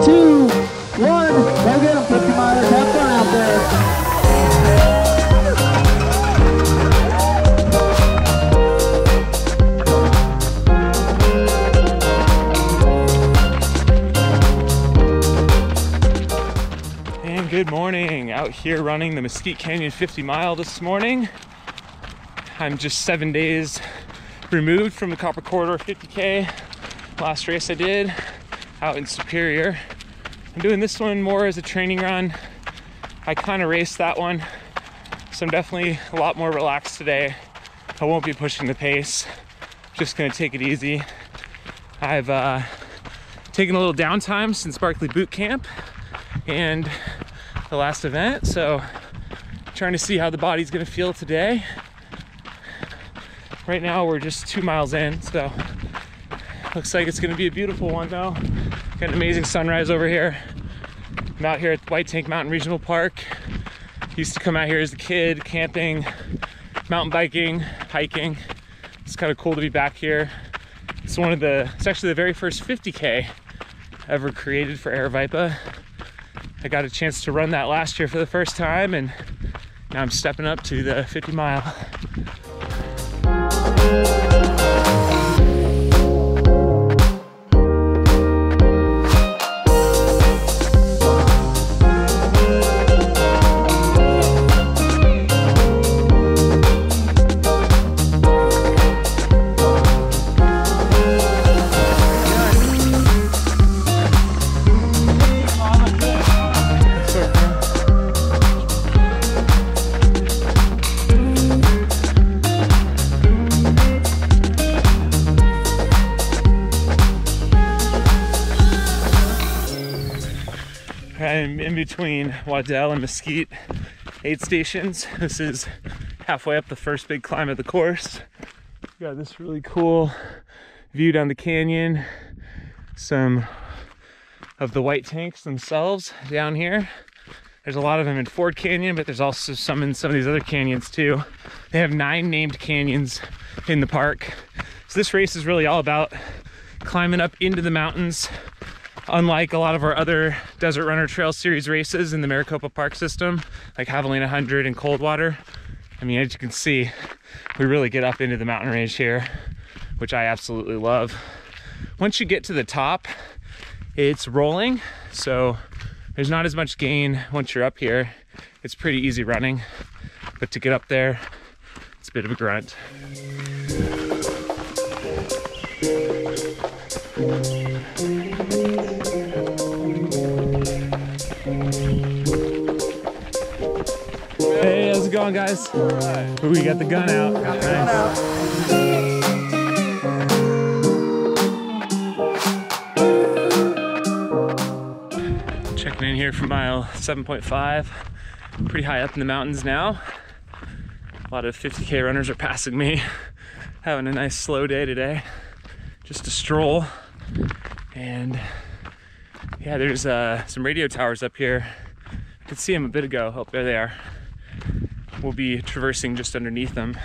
2, 1. Go get them, 50 milers. Have fun out there. Good morning, out here running the Mesquite Canyon 50 mile this morning. I'm just 7 days removed from the Copper Corridor 50K. Last race I did out in Superior. I'm doing this one more as a training run. I kind of raced that one, so I'm definitely a lot more relaxed today. I won't be pushing the pace, just gonna take it easy. I've taken a little downtime since Barkley Boot Camp and the last event, so trying to see how the body's gonna feel today. Right now we're just 2 miles in, so looks like it's gonna be a beautiful one though. Got an amazing sunrise over here. I'm out here at White Tank Mountain Regional Park. Used to come out here as a kid, camping, mountain biking, hiking. It's kind of cool to be back here. It's actually the very first 50K ever created for Aravaipa. I got a chance to run that last year for the first time, and now I'm stepping up to the 50 mile. I'm in between Waddell and Mesquite aid stations. This is halfway up the first big climb of the course. We got this really cool view down the canyon. Some of the white tanks themselves down here. There's a lot of them in Ford Canyon, but there's also some in some of these other canyons too. They have 9 named canyons in the park. So this race is really all about climbing up into the mountains. Unlike a lot of our other Desert Runner Trail Series races in the Maricopa Park system, like Javelina 100 and Coldwater, I mean, as you can see, we really get up into the mountain range here, which I absolutely love. Once you get to the top, it's rolling, so there's not as much gain once you're up here. It's pretty easy running, but to get up there, it's a bit of a grunt. Hey, how's it going, guys? Right. We got the gun out. Nice. Checking in here for mile 7.5. Pretty high up in the mountains now. A lot of 50K runners are passing me. Having a nice slow day today. Just a stroll. And yeah, there's some radio towers up here. I could see them a bit ago. Oh, there they are. We'll be traversing just underneath them.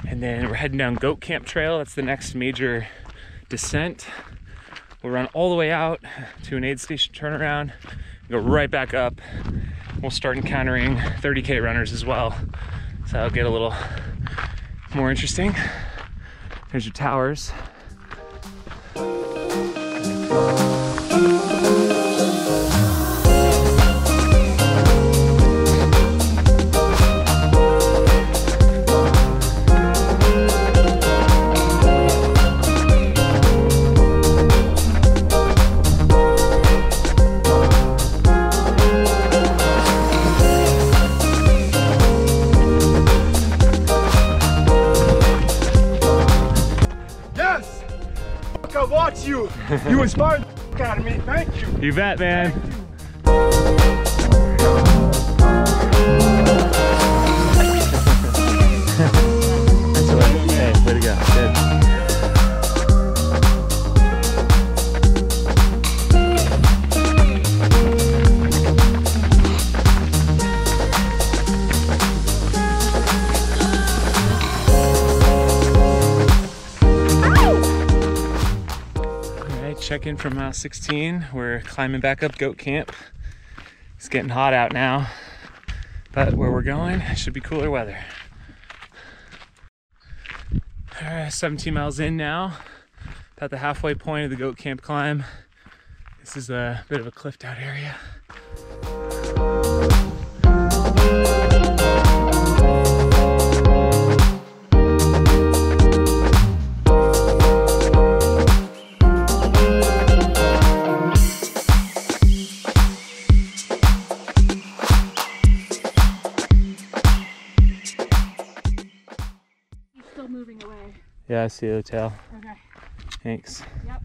And then we're heading down Goat Camp Trail. That's the next major descent. We'll run all the way out to an aid station turnaround, go right back up. We'll start encountering 30K runners as well. So that'll get a little more interesting. There's your towers. I watch you. You inspired the out of me. Thank you. You bet, man. Hey, way to go. Good. check in from mile 16. We're climbing back up Goat Camp. It's getting hot out now, but where we're going should be cooler weather. All right, 17 miles in now, about the halfway point of the Goat Camp climb. This is a bit of a cliffed out area. Moving away. Yeah, I see the tail. Okay. Thanks. Yep.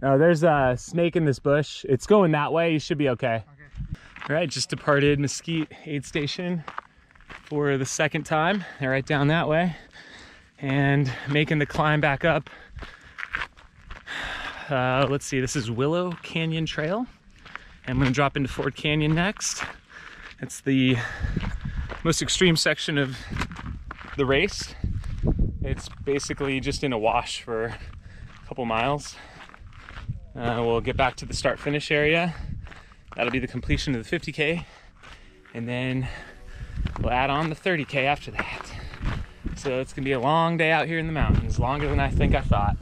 Oh, there's a snake in this bush. It's going that way. You should be okay. All right, just departed Mesquite aid station for the second time. They're right down that way and making the climb back up. Let's see, this is Willow Canyon Trail. I'm gonna drop into Ford Canyon next. It's the most extreme section of the race. It's basically just in a wash for a couple miles. We'll get back to the start finish area. That'll be the completion of the 50K, and then we'll add on the 30K after that. So it's gonna be a long day out here in the mountains, longer than I think I thought.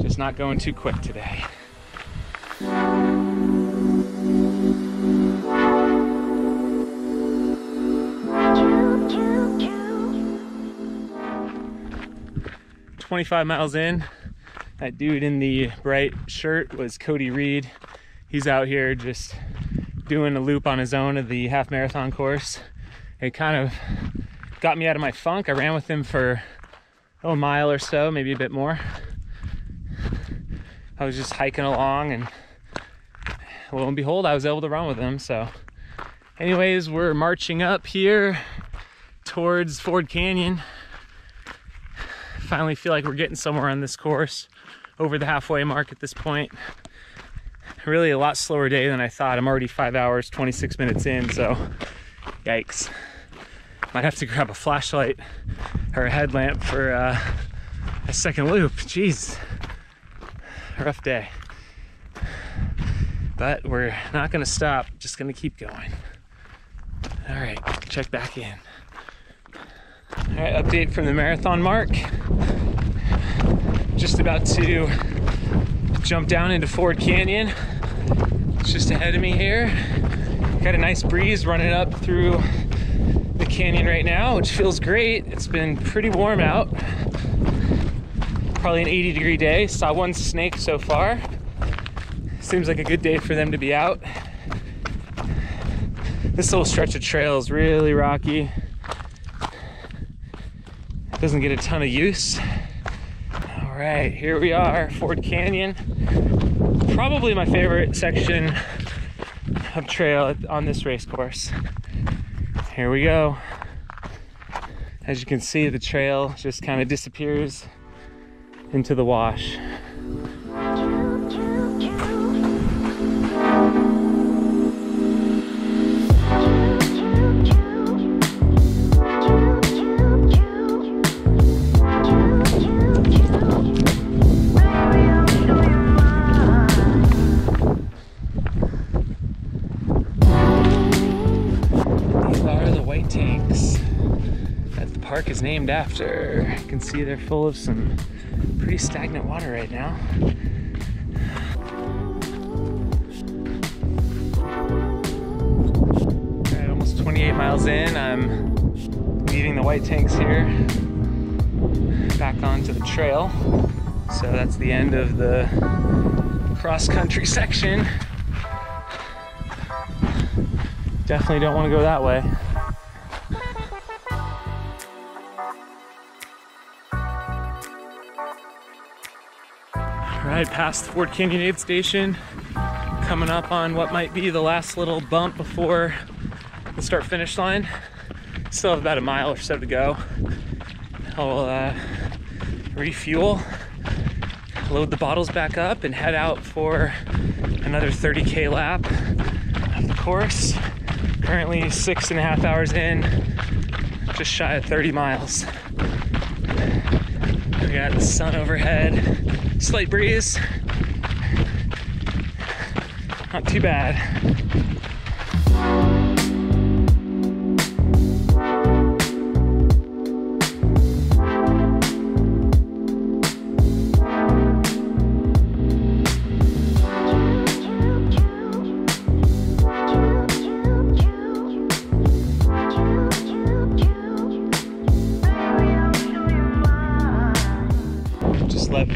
Just not going too quick today. 25 miles in, that dude in the bright shirt was Cody Reed. He's out here just doing a loop on his own of the half marathon course. It kind of got me out of my funk. I ran with him for a mile or so, maybe a bit more. I was just hiking along, and lo and behold, I was able to run with him. So anyways, we're marching up here towards Ford Canyon. Finally feel like we're getting somewhere on this course, over the halfway mark at this point. Really a lot slower day than I thought. I'm already 5 hours, 26 minutes in, so yikes. Might have to grab a flashlight or a headlamp for a second loop. Jeez, rough day. But we're not gonna stop, just gonna keep going. All right, check back in. All right, update from the marathon mark. Just about to jump down into Ford Canyon. It's just ahead of me here. Got a nice breeze running up through the canyon right now, which feels great. It's been pretty warm out. Probably an 80-degree day. Saw one snake so far. Seems like a good day for them to be out. This little stretch of trail is really rocky. Doesn't get a ton of use. All right, here we are, Ford Canyon. Probably my favorite section of trail on this race course. Here we go. As you can see, the trail just kind of disappears into the wash. Park is named after. You can see they're full of some pretty stagnant water right now. All right, almost 28 miles in. I'm leaving the white tanks here, back onto the trail. So that's the end of the cross-country section. Definitely don't want to go that way. All right, past the Ford Canyon aid station, coming up on what might be the last little bump before the start finish line. Still have about a mile or so to go. I'll refuel, load the bottles back up, and head out for another 30K lap of the course. Currently 6.5 hours in, just shy of 30 miles. We got the sun overhead, slight breeze. Not too bad.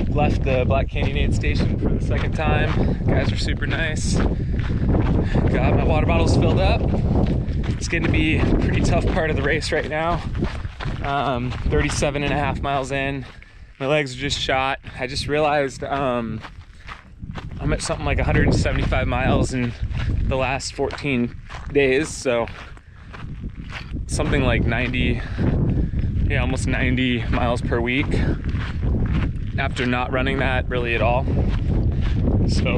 Left the Black Canyon aid station for the second time. Guys are super nice. Got my water bottles filled up. It's getting to be a pretty tough part of the race right now. 37.5 miles in. My legs are just shot. I just realized I'm at something like 175 miles in the last 14 days. So something like 90, yeah, almost 90 miles per week, after not running that really at all. So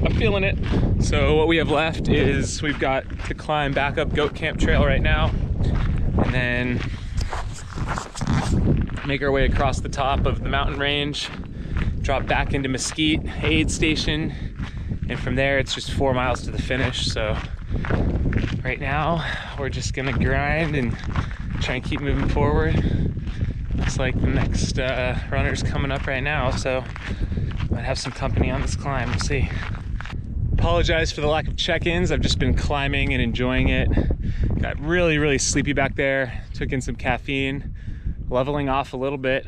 I'm feeling it. So what we have left is we've got to climb back up Goat Camp Trail right now, and then make our way across the top of the mountain range, drop back into Mesquite aid station, and from there it's just 4 miles to the finish. So right now we're just gonna grind and try and keep moving forward. Looks like the next runner's coming up right now, so might have some company on this climb. We'll see. Apologize for the lack of check-ins. I've just been climbing and enjoying it. Got really, really sleepy back there. Took in some caffeine, leveling off a little bit.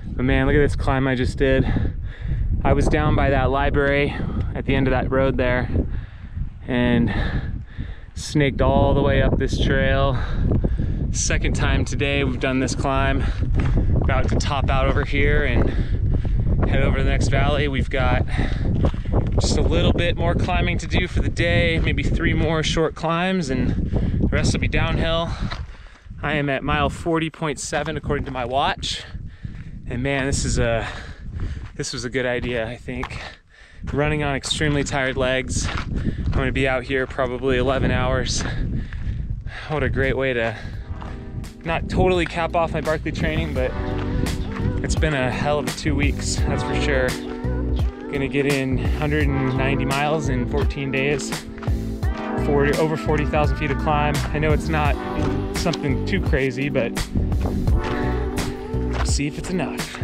But man, look at this climb I just did. I was down by that library at the end of that road there and snaked all the way up this trail. Second time today we've done this climb. About to top out over here and head over to the next valley. We've got just a little bit more climbing to do for the day, maybe 3 more short climbs, and the rest will be downhill. I am at mile 40.7 according to my watch, and man, this was a good idea, I think. Running on extremely tired legs. I'm going to be out here probably 11 hours. What a great way to not totally cap off my Barkley training, but it's been a hell of a 2 weeks, that's for sure. Gonna get in 190 miles in 14 days, over 40,000 feet of climb. I know it's not something too crazy, but see if it's enough.